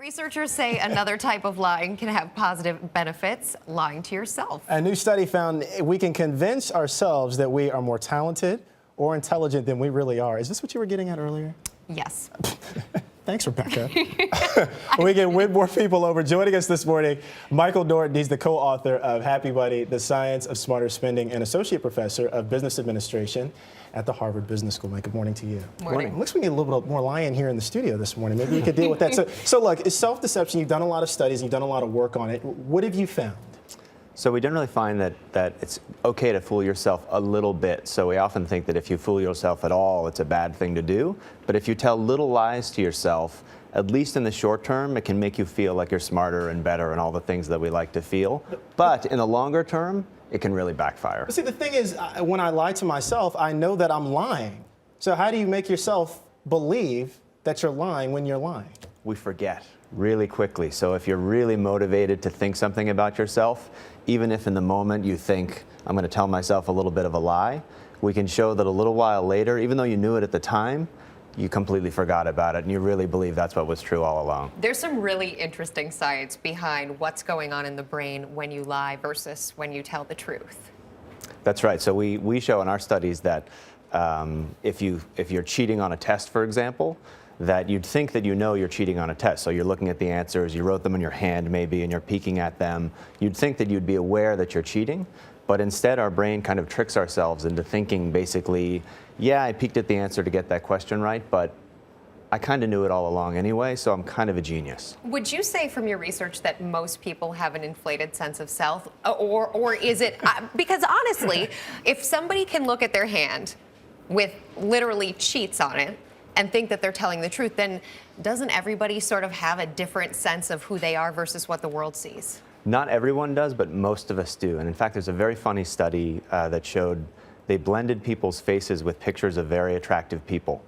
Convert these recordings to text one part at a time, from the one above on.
Researchers say another type of lying can have positive benefits, lying to yourself. A new study found we can convince ourselves that we are more talented or intelligent than we really are. Is this what you were getting at earlier? Yes. Thanks, Rebecca. We can win more people over. Joining us this morning, Michael Norton. He's the co-author of Happy Money, The Science of Smarter Spending, and Associate Professor of Business Administration at the Harvard Business School. Mike, good morning to you. Morning. Looks like we need a little bit more lion here in the studio this morning. Maybe we could deal with that. So look, it's self-deception. You've done a lot of studies. You've done a lot of work on it. What have you found? So we generally find that it's okay to fool yourself a little bit. So we often think that if you fool yourself at all, it's a bad thing to do. But if you tell little lies to yourself, at least in the short term, it can make you feel like you're smarter and better and all the things that we like to feel. But in the longer term, it can really backfire. But see, the thing is, when I lie to myself, I know that I'm lying. So how do you make yourself believe that you're lying when you're lying? We forget really quickly. So if you're really motivated to think something about yourself, even if in the moment you think, I'm going to tell myself a little bit of a lie, we can show that a little while later, even though you knew it at the time, you completely forgot about it and you really believe that's what was true all along. There's some really interesting science behind what's going on in the brain when you lie versus when you tell the truth. That's right. So we show in our studies that if you're cheating on a test, for example, that you'd think that you know you're cheating on a test. So you're looking at the answers, you wrote them in your hand maybe, and you're peeking at them. You'd think that you'd be aware that you're cheating, but instead our brain kind of tricks ourselves into thinking basically, yeah, I peeked at the answer to get that question right, but I kind of knew it all along anyway, so I'm kind of a genius. Would you say from your research that most people have an inflated sense of self, or is it, because honestly, if somebody can look at their hand with literally cheats on it, and think that they're telling the truth, then doesn't everybody sort of have a different sense of who they are versus what the world sees? Not everyone does, but most of us do. And in fact, there's a very funny study that showed they blended people's faces with pictures of very attractive people.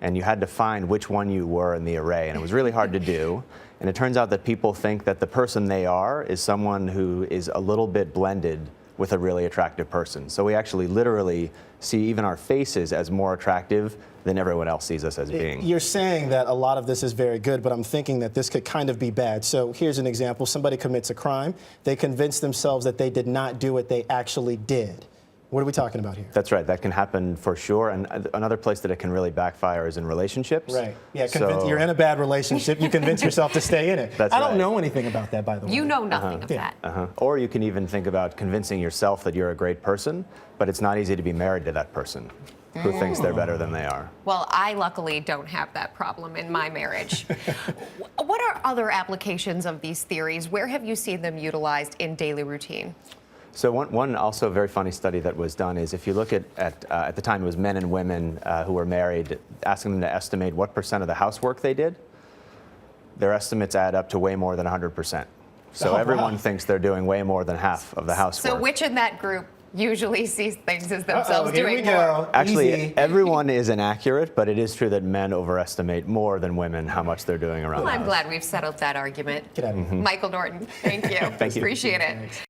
And you had to find which one you were in the array, and it was really hard to do. And it turns out that people think that the person they are is someone who is a little bit blended with a really attractive person. So we actually literally see even our faces as more attractive than everyone else sees us as being. You're saying that a lot of this is very good, but I'm thinking that this could kind of be bad. So here's an example. Somebody commits a crime. They convince themselves that they did not do what they actually did. What are we talking about here? That's right. That can happen for sure. And another place that it can really backfire is in relationships. Right. Yeah, you're in a bad relationship. You convince yourself to stay in it. That's I don't know anything about that, by the way. You know nothing of that. Or you can even think about convincing yourself that you're a great person, but it's not easy to be married to that person who thinks they're better than they are. Well, I luckily don't have that problem in my marriage. What are other applications of these theories? Where have you seen them utilized in daily routine? So one also very funny study that was done is if you look at the time it was men and women who were married, asking them to estimate what % of the housework they did, their estimates add up to way more than 100%. So everyone thinks they're doing way more than half of the housework. So which in that group usually sees things as themselves doing more? Actually, Easy. everyone is inaccurate, but it is true that men overestimate more than women how much they're doing around the house. I'm glad we've settled that argument. Get out of here. Michael Norton, thank you. Thank you. Appreciate it.